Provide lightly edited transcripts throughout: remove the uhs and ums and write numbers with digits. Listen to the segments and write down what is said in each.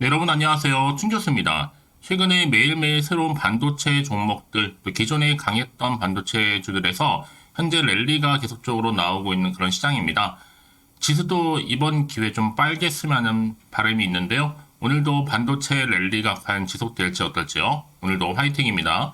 네, 여러분 안녕하세요. 충교수입니다. 최근에 매일매일 새로운 반도체 종목들, 또 기존에 강했던 반도체주들에서 현재 랠리가 계속적으로 나오고 있는 그런 시장입니다. 지수도 이번 기회에 좀 빨갰으면 하는 바람이 있는데요. 오늘도 반도체 랠리가 과연 지속될지 어떨지요? 오늘도 화이팅입니다.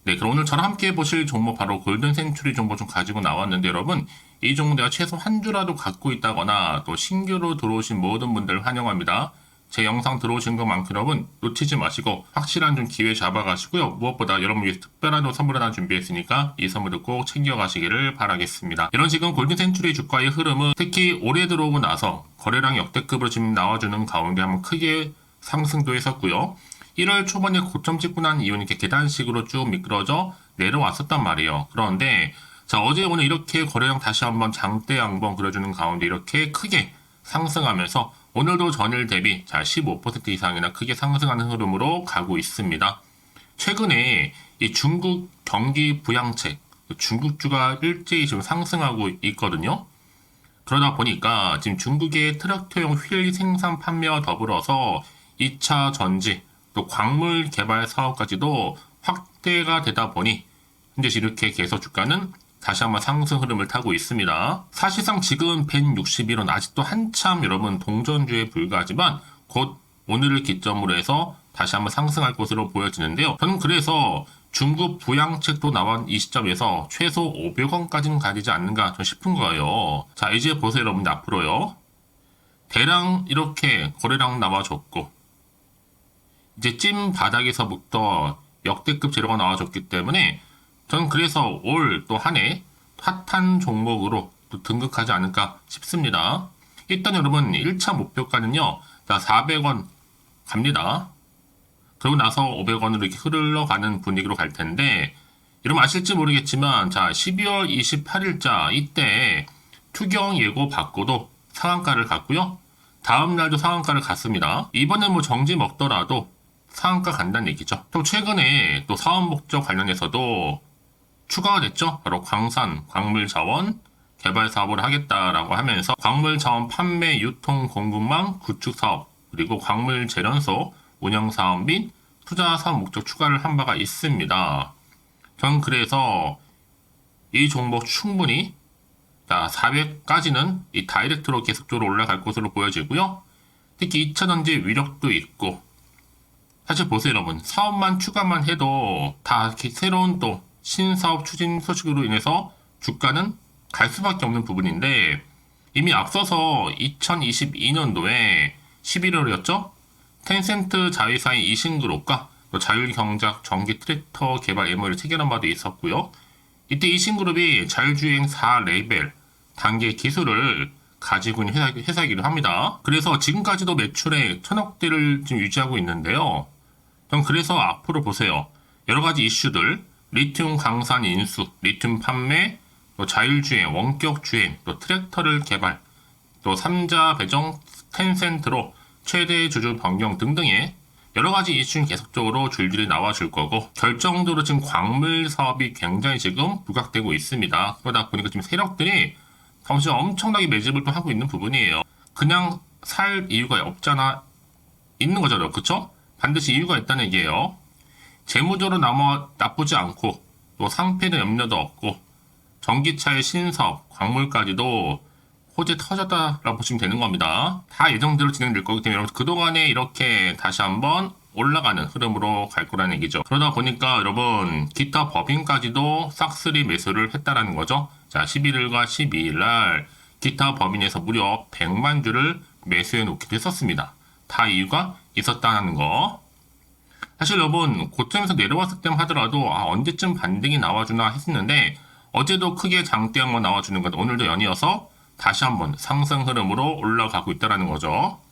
네, 그럼 오늘 저랑 함께 보실 종목 바로 골든 센츄리 종목 좀 가지고 나왔는데 여러분, 이 종목 내가 최소 한 주라도 갖고 있다거나 또 신규로 들어오신 모든 분들 환영합니다. 제 영상 들어오신 것만큼 여러분 놓치지 마시고 확실한 좀 기회 잡아가시고요. 무엇보다 여러분 위해서 특별한 선물 하나 준비했으니까 이 선물도 꼭 챙겨가시기를 바라겠습니다. 이런 지금 골든 센츄리 주가의 흐름은 특히 올해 들어오고 나서 거래량 역대급으로 지금 나와주는 가운데 한번 크게 상승도 했었고요. 1월 초반에 고점 찍고 난 이후는 이렇게 계단식으로 쭉 미끄러져 내려왔었단 말이에요. 그런데 자 어제 오늘 이렇게 거래량 다시 한번 장대 양봉 그려주는 가운데 이렇게 크게 상승하면서 오늘도 전일 대비 15% 이상이나 크게 상승하는 흐름으로 가고 있습니다. 최근에 이 중국 경기 부양책, 중국주가 일제히 지금 상승하고 있거든요. 그러다 보니까 지금 중국의 트랙터용 휠 생산 판매와 더불어서 2차 전지, 또 광물 개발 사업까지도 확대가 되다 보니 현재 이렇게 계속 주가는 다시 한번 상승 흐름을 타고 있습니다. 사실상 지금 161원 아직도 한참 여러분 동전주에 불과하지만 곧 오늘을 기점으로 해서 다시 한번 상승할 것으로 보여지는데요. 저는 그래서 중국 부양책도 나온 이 시점에서 최소 500원까지는 가지지 않는가 싶은 거예요. 자 이제 보세요 여러분들 앞으로요. 대량 이렇게 거래량 나와줬고 이제 찜 바닥에서부터 역대급 재료가 나와줬기 때문에 저는 그래서 올 또 한 해 핫한 종목으로 또 등극하지 않을까 싶습니다. 일단 여러분 1차 목표가는요. 자 400원 갑니다. 그러고 나서 500원으로 이렇게 흘러가는 분위기로 갈 텐데 여러분 아실지 모르겠지만 자 12월 28일자 이때 투경 예고 받고도 상한가를 갔고요. 다음날도 상한가를 갔습니다. 이번에 뭐 정지 먹더라도 상한가 간다는 얘기죠. 또 최근에 또 사업 목적 관련해서도 추가가 됐죠. 바로 광산, 광물 자원 개발 사업을 하겠다라고 하면서 광물 자원 판매, 유통, 공급망 구축 사업 그리고 광물 재련소 운영 사업 및 투자 사업 목적 추가를 한 바가 있습니다. 전 그래서 이 종목 충분히 400까지는 이 다이렉트로 계속적으로 올라갈 것으로 보여지고요. 특히 2차 전지 위력도 있고 사실 보세요 여러분 사업만 추가만 해도 다 이렇게 새로운 또 신사업 추진 소식으로 인해서 주가는 갈 수밖에 없는 부분인데 이미 앞서서 2022년도에 11월이었죠? 텐센트 자회사인 이신그룹과 자율경작 전기 트랙터 개발 MOU를 체결한 바도 있었고요. 이때 이신그룹이 자율주행 4레벨 단계 기술을 가지고 있는 회사이기도 합니다. 그래서 지금까지도 매출액 1000억대를 지금 유지하고 있는데요. 전 그래서 앞으로 보세요. 여러 가지 이슈들 리튬 강산 인수, 리튬 판매, 또 자율주행, 원격주행, 또 트랙터를 개발, 또 3자 배정 텐센트로 최대 주주 변경 등등의 여러 가지 이슈는 계속적으로 줄줄이 나와줄 거고 결정적으로 지금 광물 사업이 굉장히 지금 부각되고 있습니다. 그러다 보니까 지금 세력들이 사실 엄청나게 매집을 또 하고 있는 부분이에요. 그냥 살 이유가 없잖아 있는 거잖아요. 그쵸? 반드시 이유가 있다는 얘기예요. 재무적으로 나쁘지 않고 또 상패는 염려도 없고 전기차의 신사업, 광물까지도 호재 터졌다라고 보시면 되는 겁니다. 다 예정대로 진행될 거기 때문에 여러분 그동안에 이렇게 다시 한번 올라가는 흐름으로 갈 거라는 얘기죠. 그러다 보니까 여러분 기타 법인까지도 싹쓸이 매수를 했다라는 거죠. 자 11일과 12일 날 기타 법인에서 무려 100만 주를 매수해 놓기도 했었습니다. 다 이유가 있었다는 거. 사실 여러분 고점에서 내려왔을 때만 하더라도 언제쯤 반등이 나와주나 했었는데 어제도 크게 장대 한번 나와주는 것 오늘도 연이어서 다시 한번 상승 흐름으로 올라가고 있다는 거죠.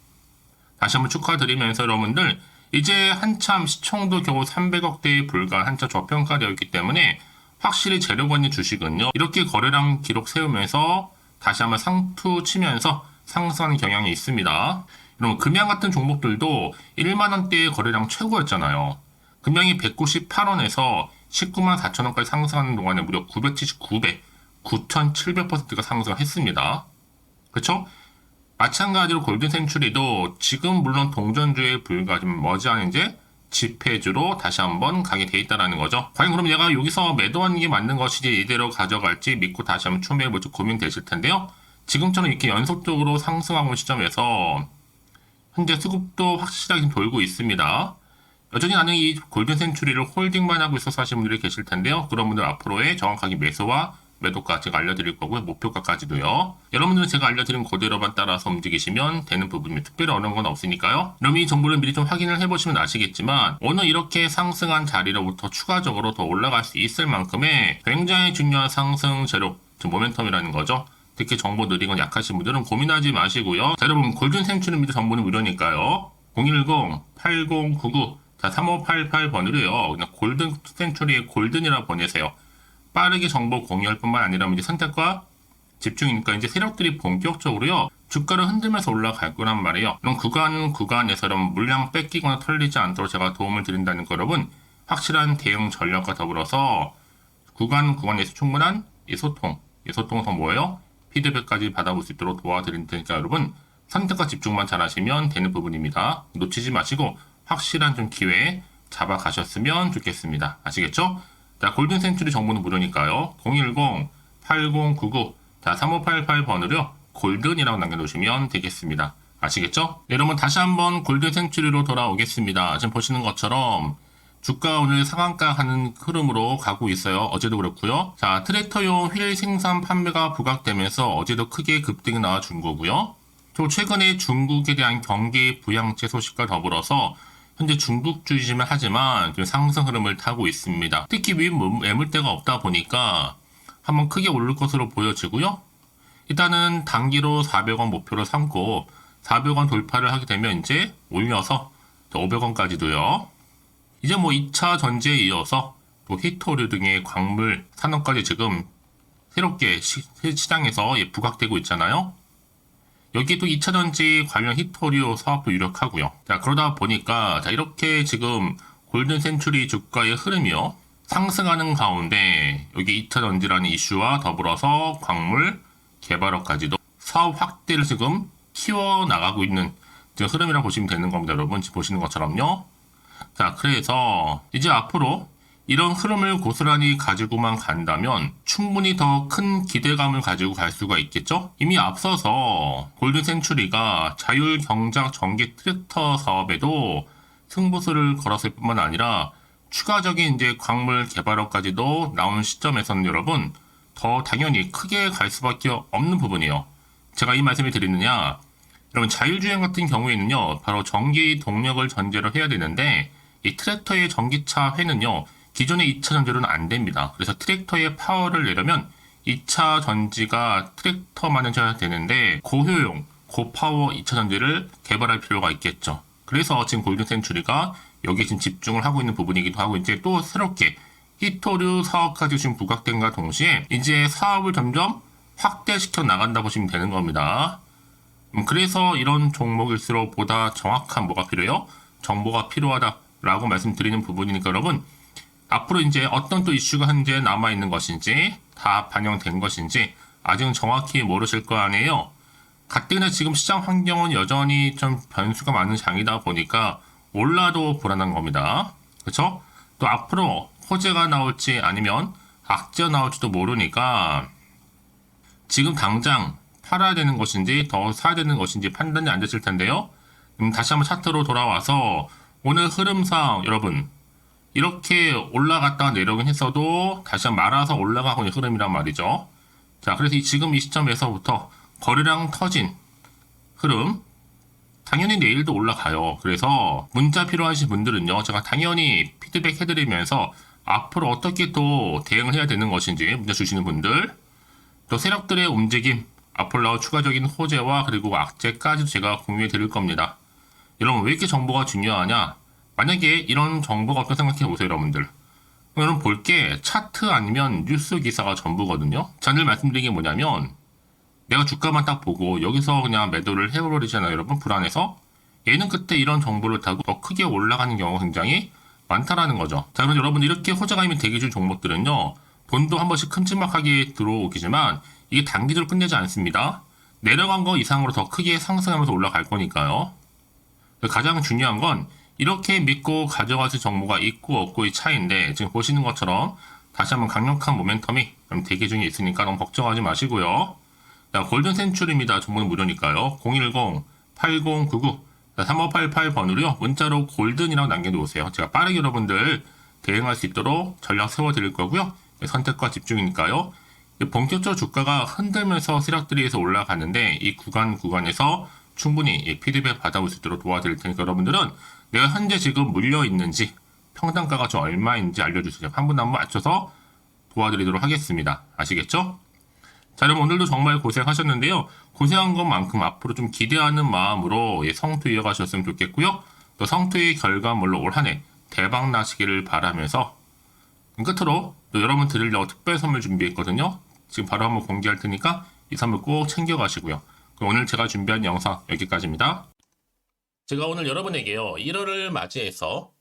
다시 한번 축하드리면서 여러분들 이제 한참 시총도 겨우 300억대에 불과한 한참 저평가되어 있기 때문에 확실히 재료권의 주식은요 이렇게 거래량 기록 세우면서 다시 한번 상투 치면서 상승하는 경향이 있습니다. 여러분 금양 같은 종목들도 1만원대의 거래량 최고였잖아요. 금양이 198원에서 19만 4천원까지 상승하는 동안에 무려 979배, 9,700%가 상승을 했습니다. 그쵸? 마찬가지로 골든 센츄리도 지금 물론 동전주에 불과 좀 머지않은 이제 집회주로 다시 한번 가게 돼 있다는 거죠. 과연 그럼 얘가 여기서 매도하는 게 맞는 것이지 이대로 가져갈지 믿고 다시 한번 추매해볼지 고민되실 텐데요. 지금처럼 이렇게 연속적으로 상승하고 있는 시점에서 현재 수급도 확실하게 돌고 있습니다. 여전히 나는 이 골든 센츄리를 홀딩만 하고 있어서 하시는 분들이 계실 텐데요. 그런 분들 앞으로의 정확하게 매수와 매도가 제가 알려드릴 거고요. 목표가까지도요. 여러분들은 제가 알려드린 그대로만 따라서 움직이시면 되는 부분이 특별히 어려운 건 없으니까요. 그럼 이 정보를 미리 좀 확인을 해보시면 아시겠지만 오늘 이렇게 상승한 자리로부터 추가적으로 더 올라갈 수 있을 만큼의 굉장히 중요한 상승 재료, 즉 모멘텀이라는 거죠. 특히 정보 느리건 약하신 분들은 고민하지 마시고요. 자, 여러분 골든 센츄리 미드 정보는 무료니까요. 010-8099 3588번으로요. 그냥 골든 센츄리의 골든이라 보내세요. 빠르게 정보 공유할 뿐만 아니라 이제 선택과 집중이니까 이제 세력들이 본격적으로요. 주가를 흔들면서 올라갈 거란 말이에요. 이런 구간에서 여러분 물량 뺏기거나 털리지 않도록 제가 도움을 드린다는 거 여러분 확실한 대응 전략과 더불어서 구간에서 충분한 이 소통에서 뭐예요? 피드백까지 받아볼 수 있도록 도와드릴 테니까 여러분 선택과 집중만 잘 하시면 되는 부분입니다. 놓치지 마시고 확실한 좀 기회 잡아가셨으면 좋겠습니다. 아시겠죠? 자, 골든 센츄리 정보는 무료니까요. 010-8099 3588번으로요. 골든이라고 남겨놓으시면 되겠습니다. 아시겠죠? 네, 여러분 다시 한번 골든 센츄리로 돌아오겠습니다. 지금 보시는 것처럼 주가 오늘 상한가 하는 흐름으로 가고 있어요. 어제도 그렇고요. 자, 트랙터용 휠 생산 판매가 부각되면서 어제도 크게 급등이 나와준 거고요. 또 최근에 중국에 대한 경기 부양제 소식과 더불어서 현재 중국주이지만 하지만 상승 흐름을 타고 있습니다. 특히 위 매물대가 없다 보니까 한번 크게 오를 것으로 보여지고요. 일단은 단기로 400원 목표로 삼고 400원 돌파를 하게 되면 이제 올려서 500원까지도요. 이제 뭐 2차 전지에 이어서 또 히토류 등의 광물 산업까지 지금 새롭게 시장에서 부각되고 있잖아요. 여기 또 2차 전지 관련 히토류 사업도 유력하고요. 자, 그러다 보니까 자, 이렇게 지금 골든 센츄리 주가의 흐름이요. 상승하는 가운데 여기 2차 전지라는 이슈와 더불어서 광물 개발업까지도 사업 확대를 지금 키워나가고 있는 흐름이라고 보시면 되는 겁니다. 여러분 지금 보시는 것처럼요. 자, 그래서 이제 앞으로 이런 흐름을 고스란히 가지고만 간다면 충분히 더 큰 기대감을 가지고 갈 수가 있겠죠? 이미 앞서서 골든 센츄리가 자율 경작 전기 트랙터 사업에도 승부수를 걸었을 뿐만 아니라 추가적인 이제 광물 개발업까지도 나온 시점에서는 여러분 더 당연히 크게 갈 수밖에 없는 부분이에요. 제가 이 말씀을 드리느냐, 여러분 자율주행 같은 경우에는요 바로 전기 동력을 전제로 해야 되는데 이 트랙터의 전기차 회는요 기존의 2차 전지로는 안 됩니다. 그래서 트랙터의 파워를 내려면 2차 전지가 트랙터만은 쳐야 되는데 고효용, 고파워 2차 전지를 개발할 필요가 있겠죠. 그래서 지금 골든 센츄리가 여기에 지금 집중을 하고 있는 부분이기도 하고 이제 또 새롭게 히토류 사업까지 지금 부각된과 동시에 이제 사업을 점점 확대시켜 나간다 보시면 되는 겁니다. 그래서 이런 종목일수록 보다 정확한 뭐가 필요해요? 정보가 필요하다라고 말씀드리는 부분이니까 여러분 앞으로 이제 어떤 또 이슈가 현재 남아있는 것인지 다 반영된 것인지 아직은 정확히 모르실 거 아니에요. 가뜩이나 지금 시장 환경은 여전히 좀 변수가 많은 장이다 보니까 올라도 불안한 겁니다. 그렇죠? 또 앞으로 호재가 나올지 아니면 악재가 나올지도 모르니까 지금 당장 팔아야 되는 것인지 더 사야 되는 것인지 판단이 안 됐을 텐데요. 다시 한번 차트로 돌아와서 오늘 흐름상 여러분 이렇게 올라갔다가 내려오긴 했어도 다시 한번 말아서 올라가고 있는 흐름이란 말이죠. 자, 그래서 지금 이 시점에서부터 거래량 터진 흐름 당연히 내일도 올라가요. 그래서 문자 필요하신 분들은요 제가 당연히 피드백 해드리면서 앞으로 어떻게 또 대응을 해야 되는 것인지 문자 주시는 분들 또 세력들의 움직임 앞으로 나올 추가적인 호재와 그리고 악재까지도 제가 공유해 드릴 겁니다. 여러분 왜 이렇게 정보가 중요하냐? 만약에 이런 정보가 없다고 생각해 보세요, 여러분들. 여러분 볼 게 차트 아니면 뉴스 기사가 전부거든요. 자, 늘 말씀드린 게 뭐냐면 내가 주가만 딱 보고 여기서 그냥 매도를 해버리잖아요, 여러분. 불안해서. 얘는 그때 이런 정보를 타고 더 크게 올라가는 경우가 굉장히 많다라는 거죠. 자, 그럼 여러분 이렇게 호재가 있는 대기줄 종목들은요. 돈도 한 번씩 큼지막하게 들어오기지만 이게 단기적으로 끝내지 않습니다. 내려간 거 이상으로 더 크게 상승하면서 올라갈 거니까요. 가장 중요한 건 이렇게 믿고 가져가실 정보가 있고 없고의 차이인데, 지금 보시는 것처럼 다시 한번 강력한 모멘텀이 대기 중에 있으니까 너무 걱정하지 마시고요. 자, 골든 센츄리입니다. 정보는 무료니까요. 010-8099 3588번으로요. 문자로 골든이라고 남겨놓으세요. 제가 빠르게 여러분들 대응할 수 있도록 전략 세워드릴 거고요. 선택과 집중이니까요. 본격적으로 주가가 흔들면서 세력들이에서 올라가는데, 이 구간에서 충분히 피드백 받아볼 수 있도록 도와드릴 테니까 여러분들은 내가 현재 지금 물려 있는지, 평단가가 좀 얼마인지 알려주세요. 한 분 한 분 맞춰서 도와드리도록 하겠습니다. 아시겠죠? 자, 여러분 오늘도 정말 고생하셨는데요. 고생한 것만큼 앞으로 좀 기대하는 마음으로 성투 이어가셨으면 좋겠고요. 또 성투의 결과물로 올 한 해 대박 나시기를 바라면서 끝으로 또 여러분 드리려고 특별 선물 준비했거든요. 지금 바로 한번 공개할 테니까 이 선물 꼭 챙겨가시고요. 그럼 오늘 제가 준비한 영상 여기까지입니다. 제가 오늘 여러분에게요, 1월을 맞이해서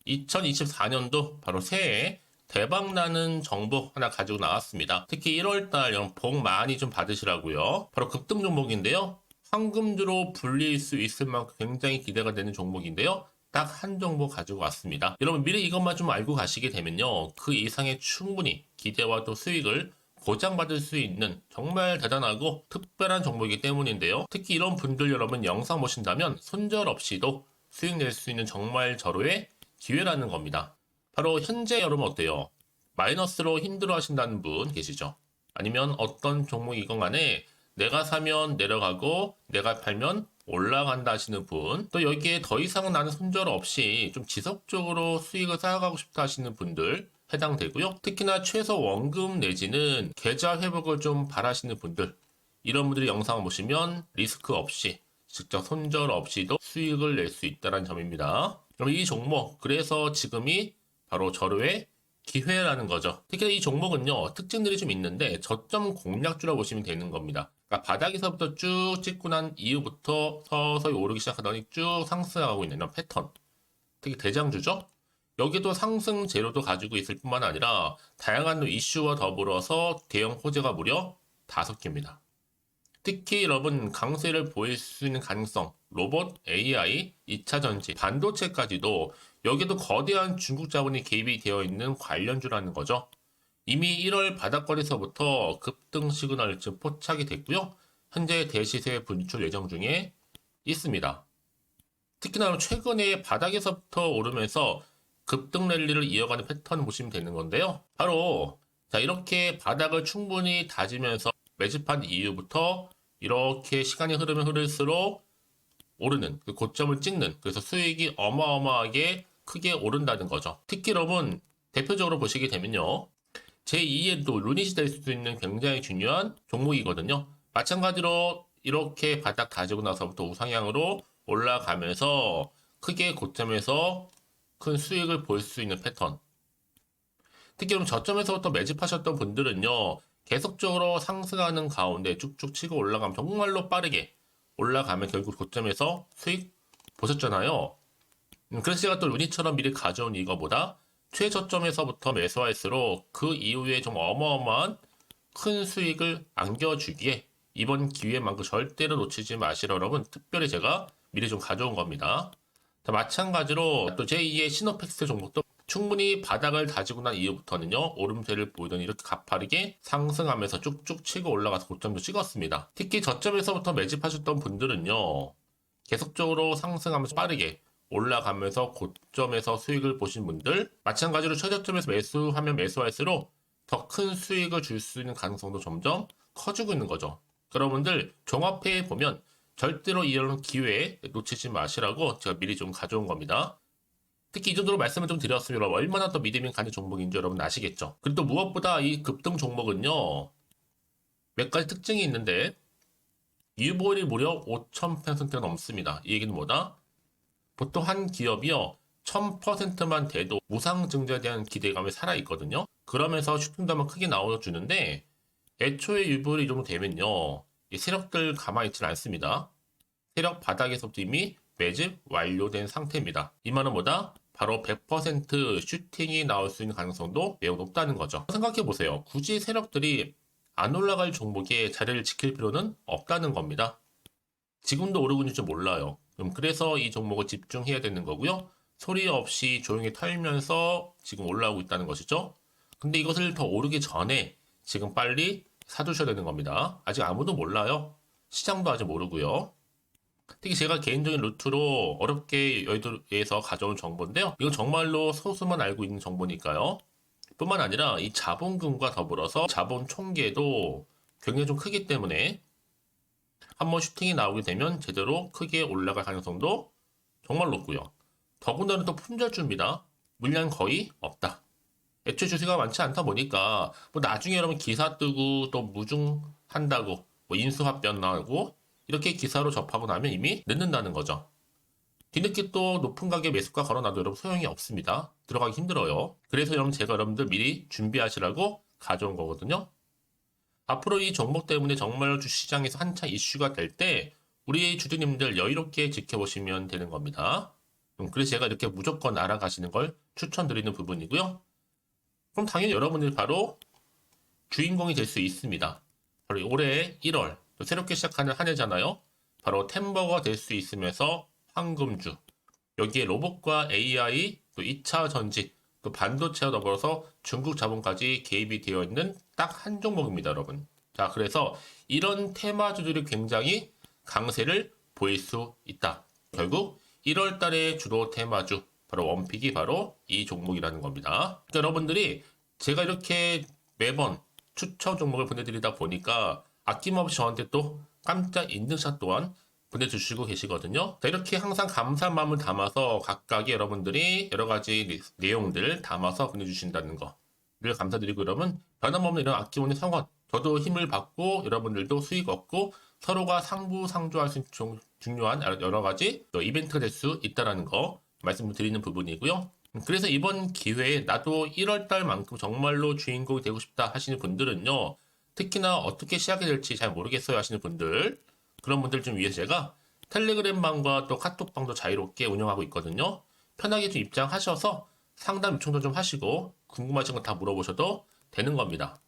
2024년도 바로 새해 대박나는 정보 하나 가지고 나왔습니다. 특히 1월달 복 많이 좀 받으시라고요. 바로 급등 종목인데요. 황금주로 불릴 수 있을 만큼 굉장히 기대가 되는 종목인데요. 딱 한 종목 가지고 왔습니다. 여러분 미리 이것만 좀 알고 가시게 되면요, 그 이상의 충분히 기대와 또 수익을 보장받을 수 있는 정말 대단하고 특별한 종목이기 때문인데요. 특히 이런 분들 여러분 영상 보신다면 손절없이도 수익 낼 수 있는 정말 절호의 기회라는 겁니다. 바로 현재 여러분 어때요? 마이너스로 힘들어 하신다는 분 계시죠? 아니면 어떤 종목이건 간에 내가 사면 내려가고 내가 팔면 올라간다 하시는 분, 또 여기에 더 이상 나는 손절 없이 좀 지속적으로 수익을 쌓아가고 싶다 하시는 분들 해당되고요. 특히나 최소 원금 내지는 계좌 회복을 좀 바라시는 분들, 이런 분들이 영상을 보시면 리스크 없이 직접 손절 없이도 수익을 낼 수 있다는 점입니다. 그럼 이 종목, 그래서 지금이 바로 절호의 기회라는 거죠. 특히 이 종목은요, 특징들이 좀 있는데 저점 공략주라고 보시면 되는 겁니다. 그러니까 바닥에서부터 쭉 찍고 난 이후부터 서서히 오르기 시작하더니 쭉 상승하고 있는 이런 패턴. 특히 대장주죠. 여기도 상승 재료도 가지고 있을 뿐만 아니라 다양한 이슈와 더불어서 대형 호재가 무려 5개입니다. 특히 여러분 강세를 보일 수 있는 가능성, 로봇, AI, 2차 전지, 반도체까지도 여기도 거대한 중국 자본이 개입이 되어 있는 관련주라는 거죠. 이미 1월 바닥거리에서부터 급등 시그널이 포착이 됐고요. 현재 대시세 분출 예정 중에 있습니다. 특히나 최근에 바닥에서부터 오르면서 급등 랠리를 이어가는 패턴을 보시면 되는 건데요. 바로 자, 이렇게 바닥을 충분히 다지면서 매집한 이후부터 이렇게 시간이 흐르면 흐를수록 오르는, 그 고점을 찍는, 그래서 수익이 어마어마하게 크게 오른다는 거죠. 특히 여러분 대표적으로 보시게 되면요, 제2의 또 루닛이 될 수도 있는 굉장히 중요한 종목이거든요. 마찬가지로 이렇게 바닥 다지고 나서부터 우상향으로 올라가면서 크게 고점에서 큰 수익을 볼 수 있는 패턴. 특히 그럼 저점에서부터 매집하셨던 분들은요, 계속적으로 상승하는 가운데 쭉쭉 치고 올라가면 정말로 빠르게 올라가면 결국 고점에서 수익 보셨잖아요. 그래서 제가 또 루니처럼 미리 가져온 이거보다 최저점에서부터 매수할수록 그 이후에 좀 어마어마한 큰 수익을 안겨주기에 이번 기회만큼 절대로 놓치지 마시라 여러분, 특별히 제가 미리 좀 가져온 겁니다. 자, 마찬가지로 또 제2의 시노팩스 종목도 충분히 바닥을 다지고 난 이후부터는요, 오름세를 보이더니 이렇게 가파르게 상승하면서 쭉쭉 치고 올라가서 고점도 찍었습니다. 특히 저점에서부터 매집하셨던 분들은요, 계속적으로 상승하면서 빠르게 올라가면서 고점에서 수익을 보신 분들, 마찬가지로 최저점에서 매수하면 매수할수록 더 큰 수익을 줄 수 있는 가능성도 점점 커지고 있는 거죠. 여러분들 종합해 보면 절대로 이런 기회에 놓치지 마시라고 제가 미리 좀 가져온 겁니다. 특히 이 정도로 말씀을 좀 드렸으면 얼마나 더 믿음이 가는 종목인지 여러분 아시겠죠? 그리고 또 무엇보다 이 급등 종목은요, 몇 가지 특징이 있는데 유보율이 무려 5000%가 넘습니다. 이 얘기는 뭐다? 보통 한 기업이요, 1000%만 돼도 무상증자에 대한 기대감이 살아있거든요. 그러면서 슈팅도 한번 크게 나와주는데 애초에 유보율이 이 정도 되면요, 이 세력들 가만히 있지는 않습니다. 세력 바닥에서부터 이미 매집 완료된 상태입니다. 이 말은 뭐다? 바로 100% 슈팅이 나올 수 있는 가능성도 매우 높다는 거죠. 생각해보세요. 굳이 세력들이 안 올라갈 종목에 자리를 지킬 필요는 없다는 겁니다. 지금도 오르고 있는지 몰라요. 그래서 이 종목을 집중해야 되는 거고요. 소리 없이 조용히 털면서 지금 올라오고 있다는 것이죠. 근데 이것을 더 오르기 전에 지금 빨리 사두셔야 되는 겁니다. 아직 아무도 몰라요. 시장도 아직 모르고요. 특히 제가 개인적인 루트로 어렵게 여의도에서 가져온 정보인데요. 이건 정말로 소수만 알고 있는 정보니까요. 뿐만 아니라 이 자본금과 더불어서 자본 총계도 굉장히 좀 크기 때문에 한번 슈팅이 나오게 되면 제대로 크게 올라갈 가능성도 정말 높고요. 더군다나 또 품절주입니다. 물량 거의 없다. 애초에 주식가 많지 않다 보니까 뭐 나중에 여러분 기사 뜨고 또 무중한다고 뭐 인수합병 나오고 이렇게 기사로 접하고 나면 이미 늦는다는 거죠. 뒤늦게 또 높은 가격 매수가 걸어놔도 여러분 소용이 없습니다. 들어가기 힘들어요. 그래서 여러분 제가 여러분들 미리 준비하시라고 가져온 거거든요. 앞으로 이 종목 때문에 정말 주시장에서 한창 이슈가 될 때 우리 주주님들 여유롭게 지켜보시면 되는 겁니다. 그래서 제가 이렇게 무조건 알아가시는 걸 추천드리는 부분이고요. 그럼 당연히 여러분들이 바로 주인공이 될 수 있습니다. 바로 올해 1월 또 새롭게 시작하는 한 해잖아요. 바로 템버가 될 수 있으면서 황금주, 여기에 로봇과 AI, 또 2차 전지, 또 반도체와 더불어서 중국 자본까지 개입이 되어 있는 딱 한 종목입니다, 여러분. 자, 그래서 이런 테마주들이 굉장히 강세를 보일 수 있다. 결국 1월 달의 주로 테마주, 바로 원픽이 바로 이 종목이라는 겁니다. 그러니까 여러분들이 제가 이렇게 매번 추천 종목을 보내드리다 보니까 아낌없이 저한테 또 깜짝 인증샷 또한 보내주시고 계시거든요. 자, 이렇게 항상 감사한 마음을 담아서 각각의 여러분들이 여러 가지 내용들 담아서 보내주신다는 거를 감사드리고, 여러분 변함없는 이런 아낌없는 성원, 저도 힘을 받고 여러분들도 수익 얻고 서로가 상부상조할 수 있는 중요한 여러 가지 이벤트가 될 수 있다는 거 말씀을 드리는 부분이고요. 그래서 이번 기회에 나도 1월달만큼 정말로 주인공이 되고 싶다 하시는 분들은요, 특히나 어떻게 시작이 될지 잘 모르겠어요 하시는 분들, 그런 분들 좀 위해서 제가 텔레그램 방과 또 카톡방도 자유롭게 운영하고 있거든요. 편하게 좀 입장하셔서 상담 요청도 좀 하시고 궁금하신 거 다 물어보셔도 되는 겁니다.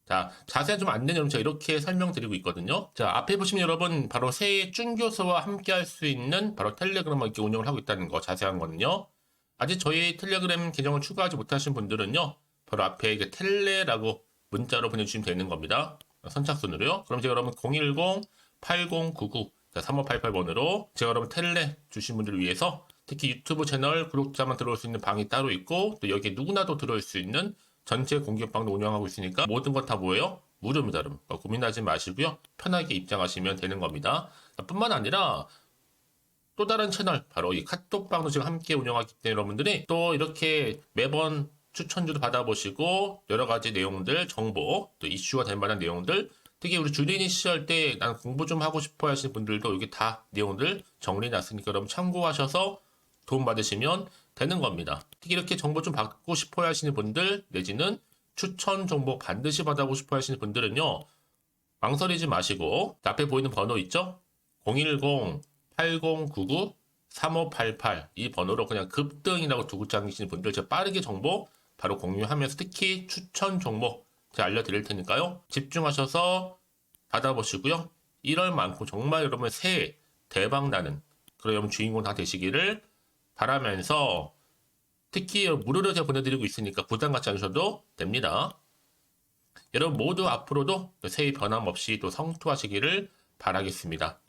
자, 자세한 좀 안내는 제가 이렇게 설명드리고 있거든요. 자, 앞에 보시면 여러분 바로 새해 준교수와 함께 할 수 있는 바로 텔레그램을 이렇게 운영을 하고 있다는 거, 자세한 거는요. 아직 저희 텔레그램 계정을 추가하지 못하신 분들은요, 바로 앞에 이제 텔레라고 문자로 보내주시면 되는 겁니다. 선착순으로요. 그럼 제가 여러분 010-8099-3588번으로 제가 여러분 텔레 주신 분들을 위해서 특히 유튜브 채널 구독자만 들어올 수 있는 방이 따로 있고, 또 여기에 누구나도 들어올 수 있는 전체 공개방도 운영하고 있으니까 모든 것 다 뭐예요? 무료입니다, 여러분. 고민하지 마시고요. 편하게 입장하시면 되는 겁니다. 뿐만 아니라 또 다른 채널, 바로 이 카톡방도 지금 함께 운영하기 때문에 여러분들이 또 이렇게 매번 추천주도 받아보시고 여러 가지 내용들, 정보, 또 이슈가 될 만한 내용들, 특히 우리 주린이 시절 때 난 공부 좀 하고 싶어 하시는 분들도 여기 다 내용들 정리해놨으니까 여러분 참고하셔서 도움 받으시면 되는 겁니다. 특히 이렇게 정보 좀 받고 싶어 하시는 분들, 내지는 추천 정보 반드시 받아보고 싶어 하시는 분들은요, 망설이지 마시고 앞에 보이는 번호 있죠? 010-8099-3588 이 번호로 그냥 급등이라고 두고 당기시는 분들 제가 빠르게 정보 바로 공유하면서 특히 추천 종목 제가 알려드릴 테니까요. 집중하셔서 받아보시고요. 1월만큼 정말 여러분 새해 대박나는 그런 여러분 주인공 다 되시기를 바라면서, 특히 무료로 제가 보내드리고 있으니까 부담 갖지 않으셔도 됩니다. 여러분 모두 앞으로도 새해 변함없이 또 성투하시기를 바라겠습니다.